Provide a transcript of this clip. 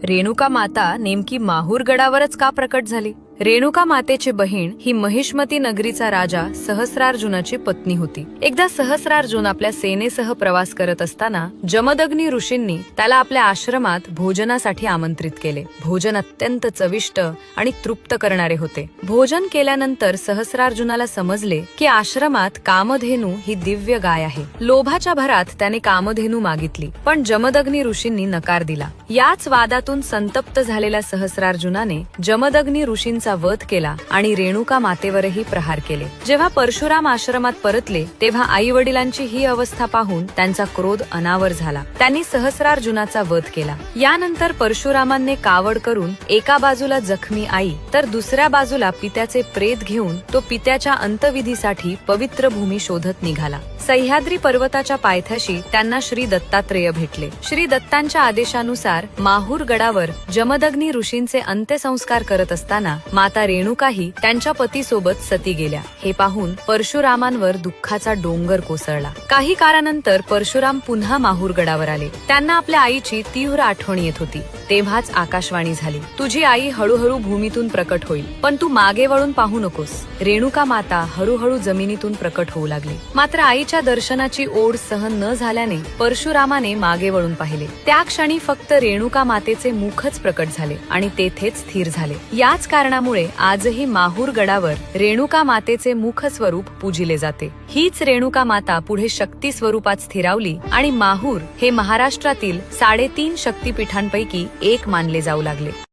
रेणुका माता नेमकी माहूर गडावरच का प्रकट झाली? रेणुका मातेची बहीण ही महिष्मती नगरीचा राजा सहस्रार्जुनाची पत्नी होती. एकदा सहस्रार्जुन आपल्या सेनेसह प्रवास करत असताना जमदग्नी ऋषींनी त्याला आपल्या आश्रमात भोजनासाठी आमंत्रित केले. भोजन अत्यंत चविष्ट आणि तृप्त करणारे होते. भोजन केल्यानंतर सहस्रार्जुनाला समजले की आश्रमात कामधेनू ही दिव्य गाय आहे. लोभाच्या भरात त्याने कामधेनू मागितली, पण जमदग्नी ऋषींनी नकार दिला. याच वादातून संतप्त झालेल्या सहस्रार्जुनाने जमदग्नी ऋषींचा वध केला आणि रेणुका मातेवरही प्रहार केले. जेव्हा परशुराम आश्रमात परतले तेव्हा आई वडिलांची ही अवस्था पाहून त्यांचा क्रोध अनावर झाला. त्यांनी सहस्रार्जुनाचा वध केला. यानंतर परशुरामांनी कावड करून एका बाजूला जखमी आई तर दुसऱ्या बाजूला पित्याचे प्रेत घेऊन तो पित्याच्या अंत्यविधीसाठी पवित्र भूमी शोधत निघाला. सह्याद्री पर्वताच्या पायथ्याशी त्यांना श्री दत्तात्रेय भेटले. श्री दत्तांच्या आदेशानुसार माहूर गडावर जमदग्नी ऋषींचे अंत्यसंस्कार करत असताना माता रेणुकाही त्यांच्या पतीसोबत सती गेल्या. हे पाहून परशुरामांवर दुःखाचा डोंगर कोसळला. काही काळानंतर परशुराम पुन्हा माहूर गडावर आले. त्यांना आपल्या आईची तीव्र आठवण येत होती. तेव्हाच आकाशवाणी झाली, तुझी आई हळूहळू भूमीतून प्रकट होईल, पण तू मागे वळून पाहू नकोस. रेणुका माता हळूहळू जमिनीतून प्रकट होऊ लागली. मात्र आईच्या दर्शनाची ओढ सहन न झाल्याने परशुरामाने मागे वळून पाहिले. त्या क्षणी फक्त रेणुका मातेचे मुखच प्रकट झाले आणि तेथेच स्थिर झाले. याच कारणामुळे आजही माहूर गडावर रेणुका मातेचे मुख स्वरूप पूजिले जाते. हीच रेणुका माता पुढे शक्ती स्वरूपात स्थिरावली आणि माहूर हे महाराष्ट्रातील 3.5 शक्तीपीठांपैकी एक मानले जाऊ लागले.